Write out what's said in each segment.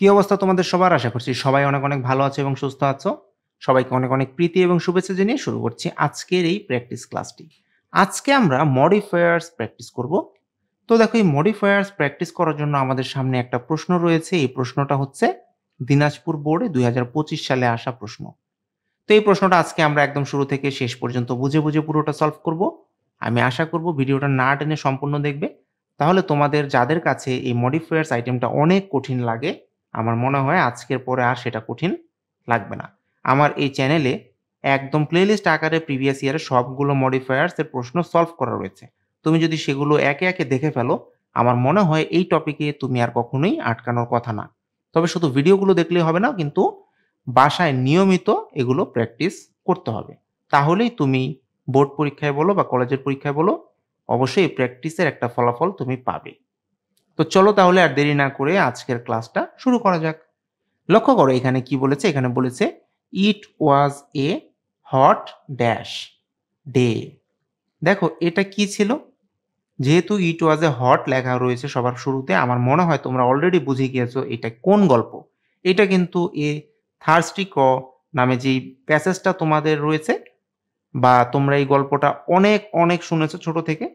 কি অবস্থা তোমাদের সবার? আশা করছি সবাই অনেক, অনেক ভালো আছো এবং সুস্থ আছো। সবাইকে অনেক, অনেক প্রীতি এবং শুভেচ্ছা জানিয়ে শুরু করছি আজকের এই প্র্যাকটিস ক্লাসটি। আজকে আমরা মডিফায়ার্স প্র্যাকটিস করব। তো দেখো এই মডিফায়ার্স প্র্যাকটিস করার জন্য আমাদের সামনে একটা প্রশ্ন রয়েছে। এই প্রশ্নটা হচ্ছে দিনাজপুর বোর্ডে ২০২৫ সালে আসা প্রশ্ন। তো এই প্রশ্নটা আজকে আমরা একদম শুরু থেকে শেষ পর্যন্ত বুঝে, বুঝে পুরোটা সলভ করব। আমি আশা করব ভিডিওটা না টেনে সম্পূর্ণ দেখবে। তাহলে তোমাদের যাদের কাছে এই মডিফায়ার্স আইটেমটা অনেক কঠিন লাগে, আমার মনে হয় আজকের পরে আর সেটা কঠিন লাগবে না। আমার এই চ্যানেলে একদম প্লেলিস্ট আকারে প্রিভিয়াস ইয়ারের সবগুলো মডিফায়ার্স এর প্রশ্ন সলভ করা রয়েছে। তুমি যদি সেগুলো একে, একে দেখে ফেলো, আমার মনে হয় এই টপিকে তুমি আর কখনোই আটকানোর কথা না। তবে শুধু ভিডিওগুলো দেখলেই হবে না, কিন্তু বাসায় নিয়মিত এগুলো প্র্যাকটিস করতে হবে। তাহলেই তুমি বোর্ড পরীক্ষায় বলো বা কলেজের পরীক্ষায় বলো, অবশ্যই এই প্র্যাকটিসের একটা ফলাফল তুমি পাবে। তো চলো তাহলে আর দেরি না করে আজকের ক্লাসটা শুরু করা যাক। লক্ষ্য করো এখানে কি বলেছে? এখানে বলেছে ইট ওয়াজ এ হট ড্যাশ ডে। দেখো এটা কি ছিল? যেহেতু ইট ওয়াজ এ হট লেখা রয়েছে সবার শুরুতে, আমার মনে হয় তোমরা অলরেডি বুঝে গিয়েছো এটা কোন গল্প। এটা কিন্তু এ থার্স্টি ক নামে যেই প্যাসেজটা তোমাদের রয়েছে, বা তোমরা এই গল্পটা অনেক অনেক শুনেছো ছোট থেকে,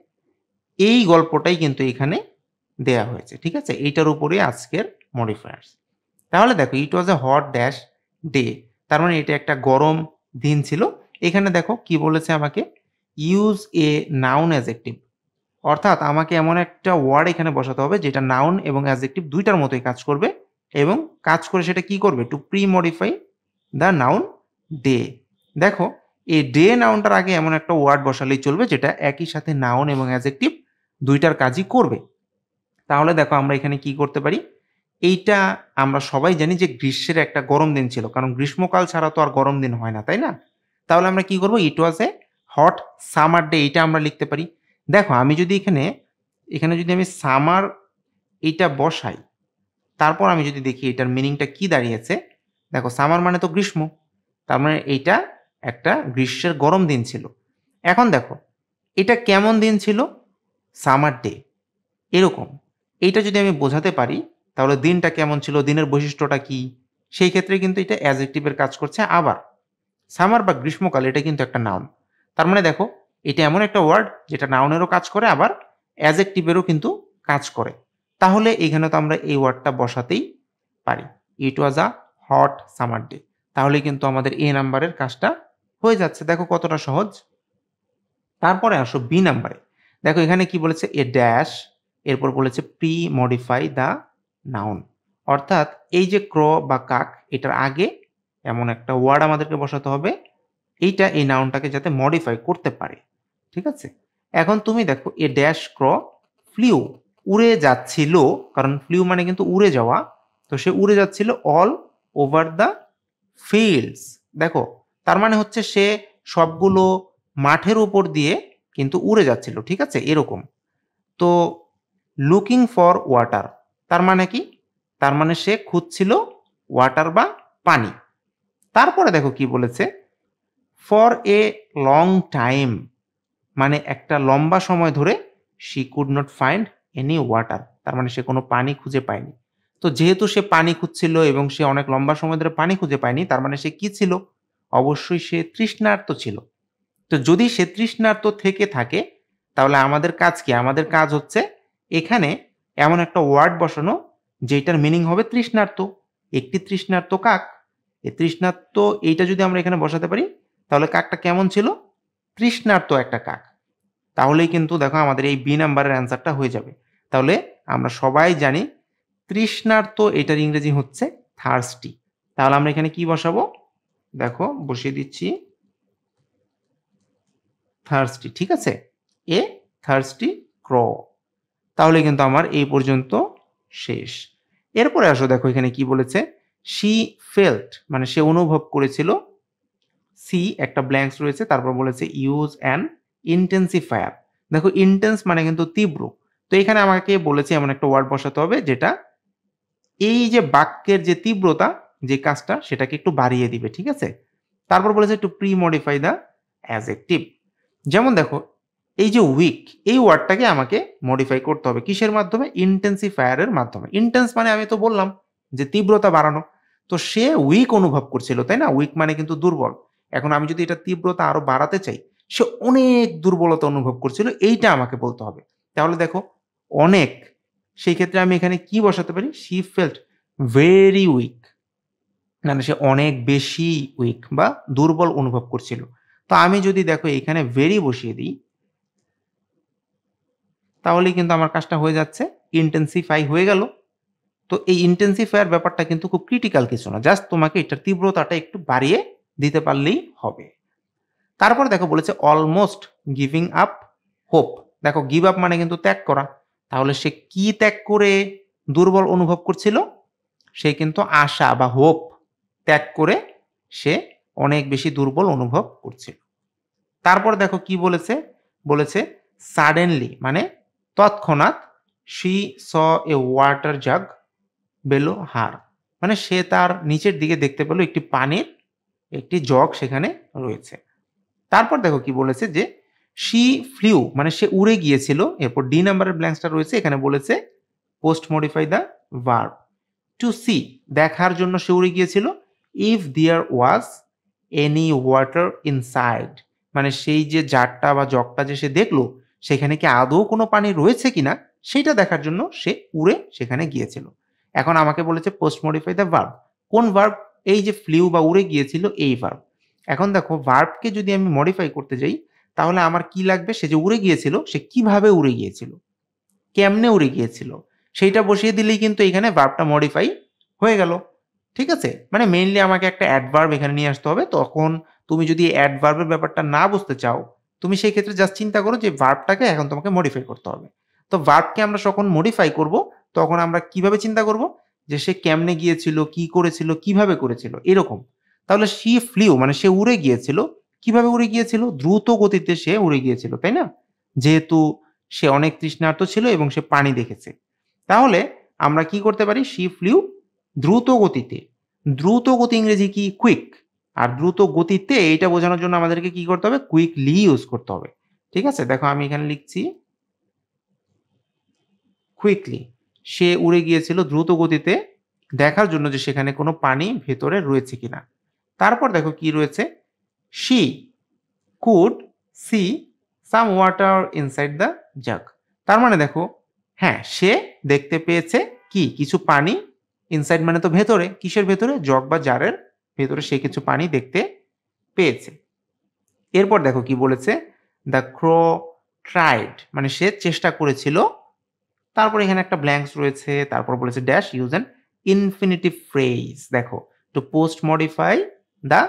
এই গল্পটাই কিন্তু এখানে দেয়া হয়েছে। ঠিক আছে? এইটার উপরে আজকের মডিফায়ার্স। তাহলে দেখো ইট ওয়াজ এ হট ড্যাশ ডে, তার মানে এটা একটা গরম দিন ছিল। এখানে দেখো কি বলেছে আমাকে, ইউজ এ নাউন অ্যাজেক্টিভ, অর্থাৎ আমাকে এমন একটা ওয়ার্ড এখানে বসাতে হবে যেটা নাউন এবং অ্যাজেক্টিভ দুইটার মতোই কাজ করবে, এবং কাজ করে সেটা কি করবে? Two pre modify the noun day. দেখো এই ডে নাউনটার আগে এমন একটা ওয়ার্ড বসালেই চলবে যেটা একই সাথে নাউন এবং অ্যাজেক্টিভ দুইটার কাজই করবে। তাহলে দেখো আমরা এখানে কি করতে পারি? এইটা আমরা সবাই জানি যে গ্রীষ্মের একটা গরম দিন ছিল, কারণ গ্রীষ্মকাল ছাড়া তো আর গরম দিন হয় না, তাই না? তাহলে আমরা কি করব? ইট ওয়াজ এ হট সামার ডে, এইটা আমরা লিখতে পারি। দেখো আমি যদি এখানে এখানে যদি আমি সামার এইটা বসাই, তারপর আমি যদি দেখি এটার মিনিংটা কি দাঁড়িয়েছে। দেখো সামার মানে তো গ্রীষ্ম, তার মানে এইটা একটা গ্রীষ্মের গরম দিন ছিল। এখন দেখো এটা কেমন দিন ছিল? সামার ডে, এরকম। এইটা যদি আমি বোঝাতে পারি তাহলে দিনটা কেমন ছিল, দিনের বৈশিষ্ট্যটা কি, সেই ক্ষেত্রে কিন্তু এটা অ্যাডজেক্টিভের কাজ করছে। আবার সামার বা গ্রীষ্মকাল এটা কিন্তু একটা নাউন। তার মানে দেখো এটা এমন একটা ওয়ার্ড যেটা নাউনেরও কাজ করে, আবার অ্যাডজেক্টিভেরও কিন্তু কাজ করে। তাহলে এখানে তো আমরা এই ওয়ার্ডটা বসাতেই পারি, ইট ওয়াজ আ হট সামার ডে। তাহলে কিন্তু আমাদের এ নাম্বারের কাজটা হয়ে যাচ্ছে। দেখো কতটা সহজ। তারপরে আসো বি নাম্বারে। দেখো এখানে কি বলেছে? এ ড্যাশ, এরপর বলেছে প্রি মডিফাই দ্য নাউন, অর্থাৎ এই যে ক্র বা কাক, এটার আগে এমন একটা ওয়ার্ড আমাদেরকে বসাতে হবে এইটা এই নাউনটাকে যাতে মডিফাই করতে পারে। ঠিক আছে? এখন তুমি দেখো এ ড্যাশ ক্র ফ্লিউ, উড়ে যাচ্ছিল, কারণ ফ্লিউ মানে কিন্তু উড়ে যাওয়া। তো সে উড়ে যাচ্ছিল অল ওভার দ্য ফিল্ডস। দেখো তার মানে হচ্ছে সে সবগুলো মাঠের উপর দিয়ে কিন্তু উড়ে যাচ্ছিল। ঠিক আছে? এরকম। তো লুকিং ফর ওয়াটার, তার মানে কি? তার মানে সে খুঁজছিল ওয়াটার বা পানি। তারপরে দেখো কি বলেছে? ফর এ লং টাইম, মানে একটা লম্বা সময় ধরে she could not find any water, তার মানে সে কোনো পানি খুঁজে পায়নি। তো যেহেতু সে পানি খুঁজছিল এবং সে অনেক লম্বা সময় ধরে পানি খুঁজে পায়নি, তার মানে সে কি ছিল? অবশ্যই সে তৃষ্ণার্ত ছিল। তো যদি সে তৃষ্ণার্ত থেকে থাকে, তাহলে আমাদের কাজ কি? আমাদের কাজ হচ্ছে এখানে এমন একটা ওয়ার্ড বসানো যেটার মিনিং হবে তৃষ্ণার্ত। একটি তৃষ্ণার্ত কাক। এই তৃষ্ণার্ত এইটা যদি আমরা এখানে বসাতে পারি, তাহলে কাকটা কেমন ছিল? তৃষ্ণার্ত একটা কাক। তাহলেই কিন্তু দেখো আমাদের এই বি নাম্বারের অ্যান্সারটা হয়ে যাবে। তাহলে আমরা সবাই জানি তৃষ্ণার্ত এটার ইংরেজি হচ্ছে থার্স্টি। তাহলে আমরা এখানে কি বসাবো? দেখো বসিয়ে দিচ্ছি থার্স্টি। ঠিক আছে? এ থার্স্টি ক্র। তাহলে কিন্তু আমার এই পর্যন্ত শেষ। এরপরে আসো, দেখো এখানে কি বলেছে? শি ফেল্ট, মানে সে অনুভব করেছিল। সি একটা ব্ল্যাঙ্কস রয়েছে, তারপর বলেছে ইউজ অ্যান ইন্টেন্সিফায়ার। দেখো ইন্টেন্স মানে কিন্তু তীব্র। তো এখানে আমাকে বলেছে এমন একটা ওয়ার্ড বসাতে হবে যেটা এই যে বাক্যের যে তীব্রতা, যে কাজটা সেটাকে একটু বাড়িয়ে দিবে। ঠিক আছে? তারপর বলেছে two pre modify the adjective. যেমন দেখো এই যে উইক, এই ওয়ার্ডটাকে আমাকে মডিফাই করতে হবে কিসের মাধ্যমে? ইন্টেন্সিফায়ারের মাধ্যমে। ইন্টেন্স মানে আমি তো বললাম যে তীব্রতা বাড়ানো। তো সে উইক অনুভব করছিল, তাই না? উইক মানে কিন্তু দুর্বল। এখন আমি যদি এটা তীব্রতা আরো বাড়াতে চাই, সে অনেক দুর্বলতা অনুভব করছিল, এইটা আমাকে বলতে হবে। তাহলে দেখো অনেক, সেই ক্ষেত্রে আমি এখানে কি বসাতে পারি? শি ফেল্ট ভেরি উইক, মানে সে অনেক বেশি উইক বা দুর্বল অনুভব করছিল। তো আমি যদি দেখো এখানে ভেরি বসিয়ে দিই, তাহলেই কিন্তু আমার কাজটা হয়ে যাচ্ছে, ইনটেনসিফাই হয়ে গেল। তো এই ইনটেনসিফায়ার ব্যাপারটা কিন্তু খুব ক্রিটিক্যাল কিছু না। জাস্ট তোমাকে এটার তীব্রতাটা একটু বাড়িয়ে দিতে পারলেই হবে। তারপর দেখো বলেছে অলমোস্ট গিভিং আপ হোপ। দেখো গিভ আপ মানে কিন্তু ত্যাগ করা। তাহলে সে কি ত্যাগ করে দুর্বল অনুভব করছিল? সে কিন্তু আশা বা হোপ ত্যাগ করে সে অনেক বেশি দুর্বল অনুভব করছিল। তারপর দেখো কি বলেছে? বলেছে সাডেনলি মানে তৎক্ষণাৎ she saw a water jug below her, মানে সে তার নিচের দিকে দেখতে পেল একটি পানির একটি জগ সেখানে রয়েছে। তারপর দেখো কি বলেছে যে শি ফ্লিউ মানে সে উড়ে গিয়েছিল। এরপর ডি নাম্বারের ব্ল্যাঙ্কসটা রয়েছে, এখানে বলেছে post modify the verb to see, দেখার জন্য সে উড়ে গিয়েছিল। If there was any water inside, মানে সেই যে জারটা বা জগটা যে সে দেখলো সেখানে কি আদৌ কোনো পানি রয়েছে কিনা সেটা দেখার জন্য সে উড়ে সেখানে গিয়েছিল। এখন আমাকে বলেছে পোস্ট মডিফাই দ্য ভার্ব। কোন ভার্ব? এই যে ফ্লিউ বা উড়ে গিয়েছিল এই ভার্ব। এখন দেখো ভার্বকে যদি আমি মডিফাই করতে যাই, তাহলে আমার কি লাগবে? সে যে উড়ে গিয়েছিল সে কিভাবে উড়ে গিয়েছিল, কেমনে উড়ে গিয়েছিল, সেইটা বসিয়ে দিলেই কিন্তু এখানে ভার্বটা মডিফাই হয়ে গেল। ঠিক আছে? মানে মেইনলি আমাকে একটা অ্যাডভার্ব এখানে নিয়ে আসতে হবে। তখন তুমি যদি অ্যাডভার্বের ব্যাপারটা না বুঝতে চাও, তুমি সেই ক্ষেত্রে জাস্ট চিন্তা করো যে ভার্বটাকে এখন তোমাকে মডিফাই করতে হবে। তো ভার্বকে আমরা যখন মডিফাই করব, তখন আমরা কিভাবে চিন্তা করব? যে সে কেমনে গিয়েছিল, কি করেছিল, কিভাবে করেছিল, এরকম। তাহলে শি ফ্লিউ মানে সে উড়ে গিয়েছিল। কিভাবে উড়ে গিয়েছিল? দ্রুত গতিতে সে উড়ে গিয়েছিল, তাই না? যেহেতু সে অনেক তৃষ্ণার্ত ছিল এবং সে পানি দেখেছে। তাহলে আমরা কি করতে পারি? শি ফ্লিউ দ্রুত গতিতে। দ্রুত গতি ইংরেজি কি? কুইক। আর দ্রুত গতিতে এইটা বোঝানোর জন্য আমাদেরকে কি করতে হবে? কুইকলি ইউজ করতে হবে। ঠিক আছে? দেখো আমি এখানে লিখছি কুইকলি। সে উড়ে গিয়েছিল দ্রুত গতিতে দেখার জন্য যে সেখানে কোনো পানি ভেতরে রয়েছে কিনা। তারপর দেখো কি রয়েছে? She could see some water inside the jug. তার মানে দেখো, হ্যাঁ সে দেখতে পেয়েছে কি? কিছু পানি। ইনসাইড মানে তো ভেতরে। কিসের ভেতরে? জগ বা জারের ভেতরে সে কিছু পানি দেখতে পেয়েছে। এরপর দেখো কি বলেছে? দ্য ক্রো ট্রাইড মানে সে চেষ্টা করেছিল। তারপর এখানে একটা ব্ল্যাঙ্কস রয়েছে। তারপর বলেছে dash use an infinitive phrase. দেখো to post modify the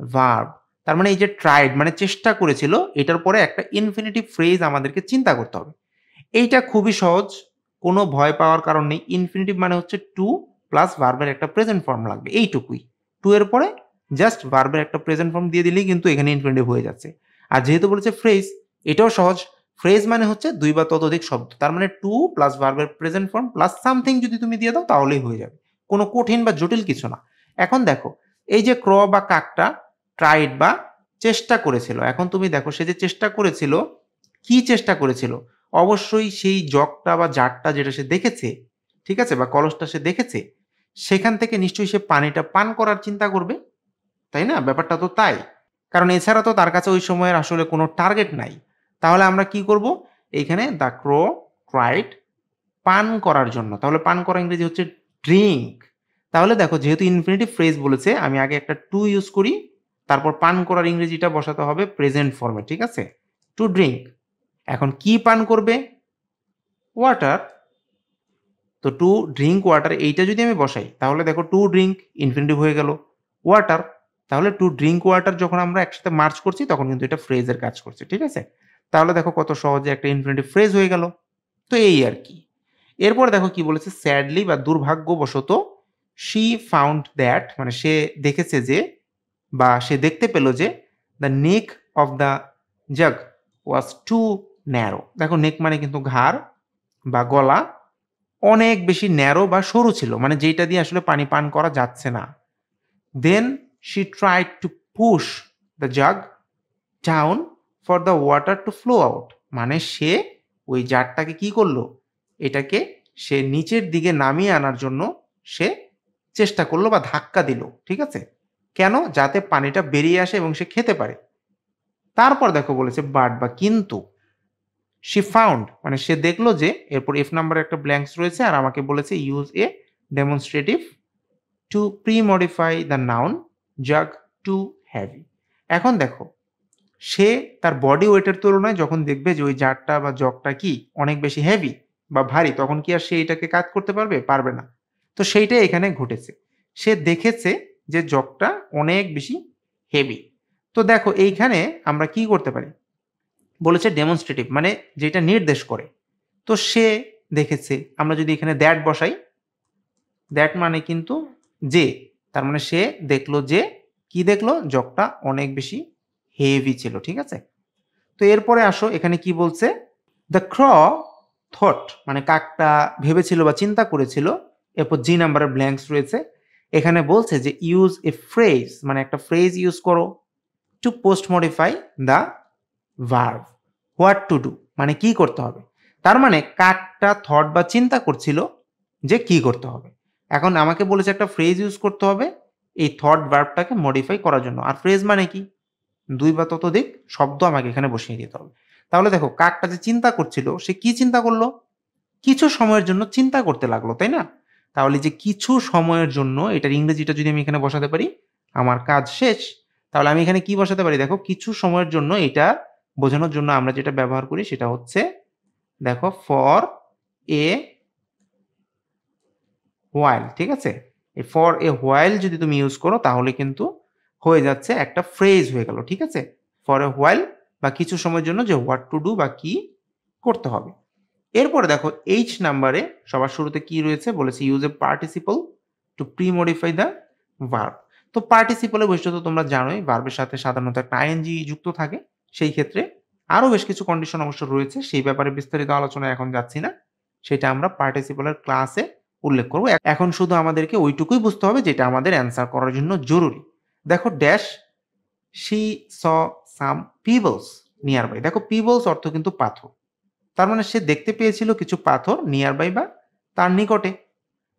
verb. তার মানে এই যে ট্রাইড মানে চেষ্টা করেছিল, এটার পরে একটা ইনফিনিটিভ ফ্রেজ আমাদেরকে চিন্তা করতে হবে। এইটা খুবই সহজ, কোনো ভয় পাওয়ার কারণ নেই। ইনফিনিটিভ মানে হচ্ছে টু প্লাস ভার্বের একটা প্রেজেন্ট ফর্ম লাগবে, এইটুকুই। টু এর পরে জাস্ট ভার্বের একটা প্রেজেন্ট ফর্ম দিয়ে দিলেই কিন্তু এখানে ইনফিনিটিভ হয়ে যাচ্ছে। আর যেহেতু বলেছে ফ্রেজ, এটাও সহজ। ফ্রেজ মানে হচ্ছে দুই বা ততোধিক শব্দ। তার মানে টু প্লাস ভার্বের প্রেজেন্ট ফর্ম প্লাস সামথিং যদি তুমি দিয়ে দাও তাহলেই হয়ে যাবে। কোনো কঠিন বা জটিল কিছু না। এখন দেখো এই যে ক্র বা কাকটা ট্রাইড বা চেষ্টা করেছিল। এখন তুমি দেখো সে যে চেষ্টা করেছিল, কি চেষ্টা করেছিল? অবশ্যই সেই জগটা বা জারটা যেটা সে দেখেছে, ঠিক আছে? বা কলসটা সে দেখেছে, সেখান থেকে নিশ্চয়ই সে পানিটা পান করার চিন্তা করবে, তাই না? ব্যাপারটা তো তাই। কারণ এছাড়া তো তার কাছে ওই সময়ের আসলে কোনো টার্গেট নাই। তাহলে আমরা কি করব? এইখানে দ্য ক্রো ট্রাইড পান করার জন্য। তাহলে পান করা ইংরেজি হচ্ছে ড্রিংক। তাহলে দেখো যেহেতু ইনফিনিটিভ ফ্রেজ বলেছে, আমি আগে একটা টু ইউজ করি, তারপর পান করার ইংরেজিটা বসাতে হবে প্রেজেন্ট ফর্মে, ঠিক আছে? To drink. এখন কি পান করবে? ওয়াটার। তো টু ড্রিঙ্ক ওয়াটার এইটা যদি আমি বসাই, তাহলে দেখো টু ড্রিঙ্ক ইনফিনিটিভ হয়ে গেল। ওয়াটার, তাহলে টু ড্রিঙ্ক ওয়াটার যখন আমরা একসাথে মার্চ করছি তখন কিন্তু এটা ফ্রেজের কাজ করছে, ঠিক আছে? তাহলে দেখো কত সহজে একটা ইনফিনিটিভ ফ্রেজ হয়ে গেল। তো এই আর কি। এরপর দেখো কি বলেছে? স্যাডলি বা দুর্ভাগ্যবশত শি ফাউন্ড দ্যাট মানে সে দেখেছে যে বা সে দেখতে পেল যে the neck of the jug was too narrow. দেখো নেক মানে কিন্তু ঘাড় বা গলা অনেক বেশি ন্যারো বা সরু ছিল, মানে যেটা দিয়ে আসলে পানি পান করা যাচ্ছে না। Then she tried to push the jug down for the water to flow out, মানে সে ওই জারটাকে কি করলো? এটাকে সে নিচের দিকে নামিয়ে আনার জন্য সে চেষ্টা করলো বা ধাক্কা দিল, ঠিক আছে? কেন? যাতে পানিটা বেরিয়ে আসে এবং সে খেতে পারে। তারপর দেখো বলেছে বাট বা কিন্তু she found মানে সে দেখলো যে এরপর F নাম্বারে একটা ব্ল্যাঙ্কস রয়েছে আর আমাকে বলেছে use a demonstrative to pre-modify the noun jug too heavy। এখন দেখো সে তার বডি ওয়েটের তুলনায় যখন দেখবে যে ওই জারটা বা জগটা কি অনেক বেশি হেভি বা ভারী, তখন কি আর সে এটাকে কাজ করতে পারবে? পারবে না। তো সেইটাই এখানে ঘটেছে। সে দেখেছে যে জগটা অনেক বেশি হেভি। তো দেখো এইখানে আমরা কি করতে পারি? বলেছে ডেমনস্ট্রেটিভ মানে যেটা নির্দেশ করে। তো সে দেখেছে, আমরা যদি এখানে দ্যাট বসাই, দ্যাট মানে কিন্তু যে, তার মানে সে দেখলো যে, কি দেখলো? জগটা অনেক বেশি হেভি ছিল, ঠিক আছে? তো এরপরে আসো এখানে কি বলছে? দ্য ক্র থট মানে কাকটা ভেবেছিল বা চিন্তা করেছিল। এরপর জি নাম্বারের ব্ল্যাঙ্কস রয়েছে। এখানে বলছে যে ইউজ এ ফ্রেজ মানে একটা ফ্রেজ ইউজ করো to post modify the verb. What to do মানে কি করতে হবে। তার মানে কাকটা থট বা চিন্তা করছিল যে কি করতে হবে। এখন আমাকে বলেছে একটা ফ্রেজ ইউজ করতে হবে এই থট ভার্বটাকে মডিফাই করার জন্য। আর ফ্রেজ মানে কি? ২ বা ততোধিক শব্দ আমাকে এখানে বসিয়ে দিতে হবে। তাহলে দেখো কাকটা যে চিন্তা করছিল সে কি চিন্তা করলো? কিছু সময়ের জন্য চিন্তা করতে লাগলো, তাই না? তাহলে যে কিছু সময়ের জন্য এটার ইংরেজিটা যদি আমি এখানে বসাতে পারি, আমার কাজ শেষ। তাহলে আমি এখানে কি বসাতে পারি? দেখো কিছু সময়ের জন্য এটা বোঝানোর জন্য আমরা যেটা ব্যবহার করি সেটা হচ্ছে দেখো ফর এ হোয়াইল, ঠিক আছে? এই ফর এ হোয়াইল যদি তুমি ইউজ করো তাহলে কিন্তু হয়ে যাচ্ছে একটা ফ্রেজ হয়ে গেল, ঠিক আছে? ফর এ হোয়াইল বা কিছু সময়ের জন্য যে হোয়াট টু ডু বা কি করতে হবে। এরপরে দেখো এইচ নাম্বারে সবার শুরুতে কি রয়েছে? বলেছে use a participle two pre modify the verb. তো পার্টিসিপলের বৈশিষ্ট্য তো তোমরা জানোই, ভার্বের সাথে সাধারণত একটা আইএনজি যুক্ত থাকে। সেই ক্ষেত্রে আরো বেশ কিছু কন্ডিশন অবশ্য রয়েছে, সেই ব্যাপারে বিস্তারিত আলোচনায় এখন যাচ্ছি না। সেটা আমরা পার্টিসিপলের ক্লাসে উল্লেখ করব। এখন শুধু আমাদেরকে ওইটুকুই বুঝতে হবে যেটা আমাদের অ্যান্সার করার জন্য জরুরি। দেখো dash she saw some pebbles nearby. দেখো পিবলস অর্থ কিন্তু পাথর। তার মানে সে দেখতে পেয়েছিল কিছু পাথর নিয়ার বাই বা তার নিকটে।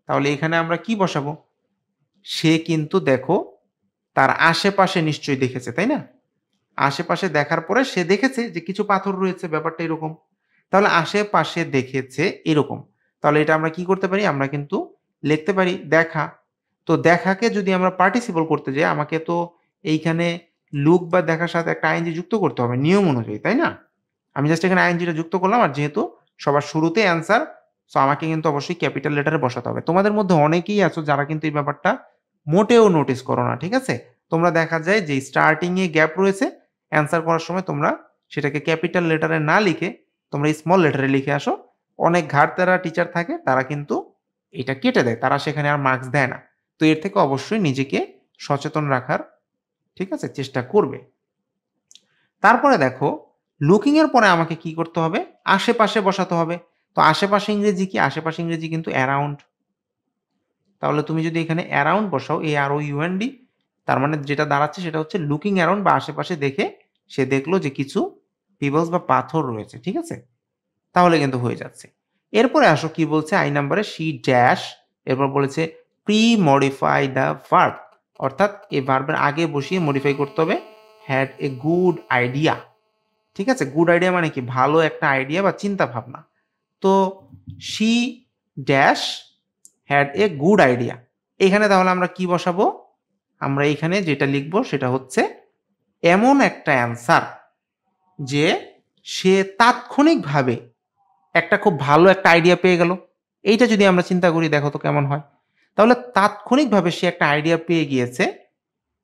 তাহলে এখানে আমরা কি বসাবো? সে কিন্তু দেখো তার আশেপাশে নিশ্চয়ই দেখেছে, তাই না? আশেপাশে দেখার পরে সে দেখেছে যে কিছু পাথর রয়েছে, ব্যাপারটা এরকম। তাহলে আশেপাশে দেখেছে এরকম। তাহলে এটা আমরা কি করতে পারি? আমরা কিন্তু লিখতে পারি দেখা। তো দেখাকে যদি আমরা পার্টিসিপল করতে যাই আমাকে তো এইখানে লুক বা দেখার সাথে একটা আইএনজি যুক্ত করতে হবে নিয়ম অনুযায়ী, তাই না? আমি জাস্ট এখানে আইএনজিটা যুক্ত করলাম আর যেহেতু সবার শুরুতে অ্যান্সার, সো আমাকে কিন্তু অবশ্যই ক্যাপিটাল লেটারে বসাতে হবে। তোমাদের মধ্যে অনেকেই আছো যারা কিন্তু এই ব্যাপারটা মোটেও নোটিস করো না, ঠিক আছে? তোমরা দেখা যায় যে স্টার্টিং এ গ্যাপ রয়েছে, অ্যান্সার করার সময় তোমরা সেটাকে ক্যাপিটাল লেটারে না লিখে তোমরা স্মল লেটারে লিখে আসো। অনেক ঘাড়তেরা টিচার থাকে তারা কিন্তু এটা কেটে দেয়। তারা সেখানে আর মার্কস দেয় না। তো এর থেকে অবশ্যই নিজেকে সচেতন রাখার, ঠিক আছে, চেষ্টা করবে। তারপরে দেখো লুকিং এর পরে আমাকে কি করতে হবে? আশেপাশে বসাতে হবে। তো আশেপাশে ইংরেজি কি? আশেপাশে ইংরেজি কিন্তু অ্যারাউন্ড। তাহলে তুমি যদি এখানে অ্যারাউন্ড বসাও AROUND, তার মানে যেটা দাঁড়াচ্ছে সেটা হচ্ছে লুকিং অ্যারাউন্ড বা আশেপাশে দেখে সে দেখলো যে কিছু পিবলস বা পাথর রয়েছে, ঠিক আছে? তাহলে কিন্তু হয়ে যাচ্ছে। এরপরে আসো কি বলছে আই নাম্বারে শি ড্যাশ, এরপর বলেছে প্রি মডিফাই দ্য ভার্ব, অর্থাৎ এই ভার্বের আগে বসিয়ে মডিফাই করতে হবে হ্যাড এ গুড আইডিয়া। ঠিক আছে? গুড আইডিয়া মানে কি? ভালো একটা আইডিয়া বা চিন্তা ভাবনা। তো she dash had a good idea. এখানে তাহলে আমরা কি বসাবো? আমরা এখানে যেটা লিখবো সেটা হচ্ছে এমন একটা অ্যান্সার যে সে তাৎক্ষণিকভাবে একটা খুব ভালো একটা আইডিয়া পেয়ে গেল। এইটা যদি আমরা চিন্তা করি দেখো তো কেমন হয়? তাহলে তাৎক্ষণিকভাবে সে একটা আইডিয়া পেয়ে গিয়েছে।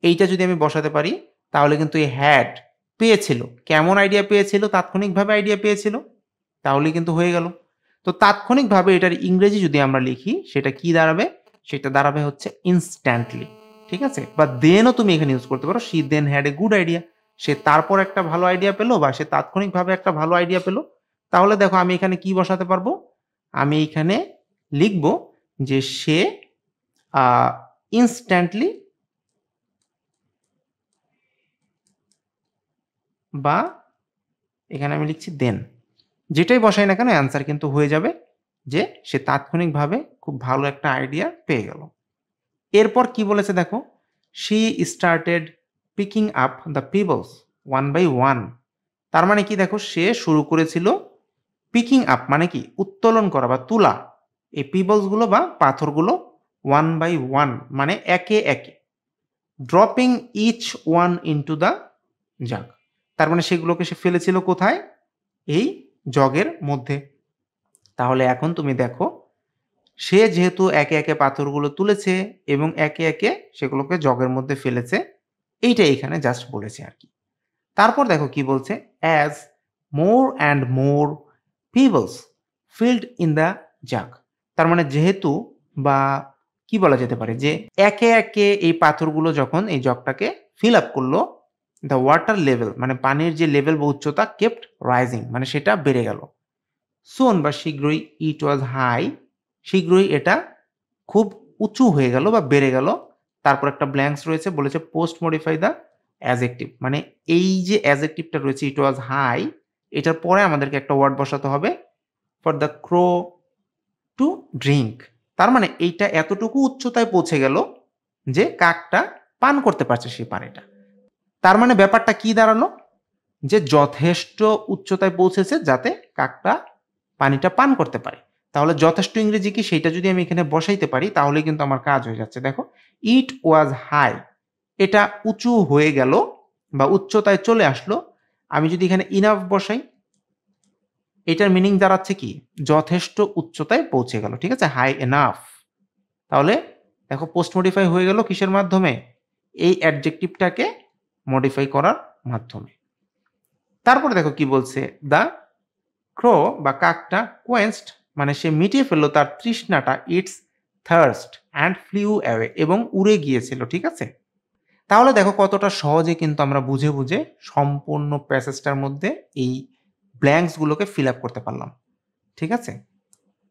এইটা যদি আমি বসাতে পারি তাহলে কিন্তু এই হ্যাড পেয়েছিল। কেমন আইডিয়া পেয়েছিল? তাৎক্ষণিকভাবে আইডিয়া পেয়েছিল। তাহলেই কিন্তু হয়ে গেল। তো তাৎক্ষণিকভাবে এটার ইংরেজি যদি আমরা লিখি সেটা কি দাঁড়াবে? সেটা দাঁড়াবে হচ্ছে ইনস্ট্যান্টলি। ঠিক আছে? বা দেনও তুমি এখানে ইউজ করতে পারো। She then had a good idea. সে তারপর একটা ভালো আইডিয়া পেল বা সে তাৎক্ষণিকভাবে একটা ভালো আইডিয়া পেল। তাহলে দেখো আমি এখানে কি বসাতে পারবো? আমি এইখানে লিখব যে সে আ ইনস্ট্যান্টলি বা এখানে আমি লিখছি দেন। যেটাই বসাই না কেন অ্যান্সার কিন্তু হয়ে যাবে যে সে তাৎক্ষণিকভাবে খুব ভালো একটা আইডিয়া পেয়ে গেল। এরপর কি বলেছে দেখো, she started picking up the pebbles one by one. তার মানে কি দেখো, সে শুরু করেছিল পিকিং আপ মানে কি উত্তোলন করা বা তোলা এই পিবলসগুলো বা পাথরগুলো ওয়ান বাই ওয়ান মানে একে একে, dropping each one into the jug. তার মানে সেগুলোকে সে ফেলেছিল কোথায়? এই জগের মধ্যে। তাহলে এখন তুমি দেখো, সে যেহেতু একে একে পাথরগুলো তুলেছে এবং একে একে সেগুলোকে জগের মধ্যে ফেলেছে, এইটা এখানে জাস্ট বলেছে আর কি। তারপর দেখো কি বলছে, as more and more pebbles filled in the jug. তার মানে যেহেতু বা কি বলা যেতে পারে যে একে একে এই পাথরগুলো যখন এই জগটাকে ফিল আপ করলো, দ্য ওয়াটার লেভেল মানে পানির যে লেভেল বা উচ্চতা কেপ্ট রাইজিং মানে সেটা বেড়ে গেল। সুন বা শীঘ্রই, ইট ওয়াজ হাই শীঘ্রই এটা খুব উঁচু হয়ে গেল বা বেড়ে গেল। তারপর একটা ব্ল্যাঙ্কস রয়েছে, বলেছে পোস্ট মডিফাই দ্য অ্যাজেক্টিভ মানে এই যে অ্যাজেক্টিভটা রয়েছে ইট ওয়াজ হাই, এটার পরে আমাদেরকে একটা ওয়ার্ড বসাতে হবে for the crow to drink. তার মানে এইটা এতটুকু উচ্চতায় পৌঁছে গেল যে কাকটা পান করতে পারছে সেই পানিটা। তার মানে ব্যাপারটা কি দাঁড়ালো, যে যথেষ্ট উচ্চতায় পৌঁছেছে যাতে কাকটা পানিটা পান করতে পারে। তাহলে যথেষ্ট ইংরেজি কি সেইটা যদি আমি এখানে বসাইতে পারি তাহলে কিন্তু আমার কাজ হয়ে যাচ্ছে। দেখো, ইট ওয়াজ হাই এটা উঁচু হয়ে গেল বা উচ্চতায় চলে আসলো। আমি যদি এখানে ইনাফ বসাই, এটার মিনিং দাঁড়াচ্ছে কি যথেষ্ট উচ্চতায় পৌঁছে গেল। ঠিক আছে, হাই এনাফ। তাহলে দেখো পোস্ট মডিফাই হয়ে গেল কিসের মাধ্যমে? এই অ্যাডজেক্টিভটাকে মডিফাই করার মাধ্যমে। তারপরে দেখো কি বলছে, দ্য ক্রো বা কাকটা কোয়েন্সড মানে সে মিটিয়ে ফেললো তার তৃষ্ণাটা, its thirst and flew away এবং উড়ে গিয়েছিল। ঠিক আছে, তাহলে দেখো কতটা সহজে কিন্তু আমরা বুঝে বুঝে সম্পূর্ণ প্যাসেজটার মধ্যে এই ব্ল্যাঙ্কসগুলোকে ফিল আপ করতে পারলাম। ঠিক আছে,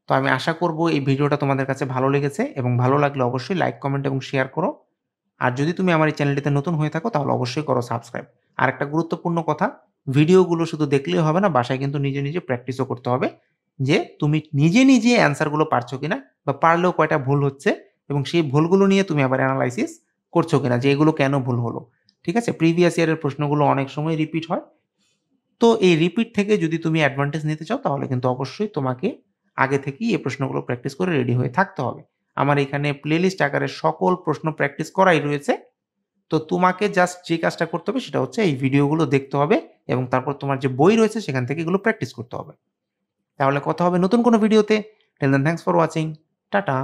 তো আমি আশা করব এই ভিডিওটা তোমাদের কাছে ভালো লেগেছে এবং ভালো লাগলে অবশ্যই লাইক, কমেন্ট এবং শেয়ার করো। আর যদি তুমি আমার এই চ্যানেলটিতে নতুন হয়ে থাকো তাহলে অবশ্যই করো সাবস্ক্রাইব। আর একটা গুরুত্বপূর্ণ কথা, ভিডিওগুলো শুধু দেখলেই হবে না, বাসায় কিন্তু নিজে নিজে প্র্যাকটিসও করতে হবে যে তুমি নিজে নিজে অ্যান্সারগুলো পারছো কিনা বা পারলেও কয়টা ভুল হচ্ছে এবং সেই ভুলগুলো নিয়ে তুমি আবার অ্যানালাইসিস করছো কিনা যে এগুলো কেন ভুল হলো। ঠিক আছে, প্রিভিয়াস ইয়ারের প্রশ্নগুলো অনেক সময় রিপিট হয়। তো এই রিপিট থেকে যদি তুমি অ্যাডভান্টেজ নিতে চাও তাহলে কিন্তু অবশ্যই তোমাকে আগে থেকেই এই প্রশ্নগুলো প্র্যাকটিস করে রেডি হয়ে থাকতে হবে। আমার এখানে প্লেলিস্ট আকারে সকল প্রশ্ন প্র্যাকটিস করাই রয়েছে। তো তোমাকে জাস্ট যে কাজটা করতে হবে সেটা হচ্ছে এই ভিডিওগুলো দেখতে হবে এবং তারপর তোমার যে বই রয়েছে সেখান থেকে এগুলো প্র্যাকটিস করতে হবে। তাহলে কথা হবে নতুন কোনো ভিডিওতে। Till then thanks for watching. Tata.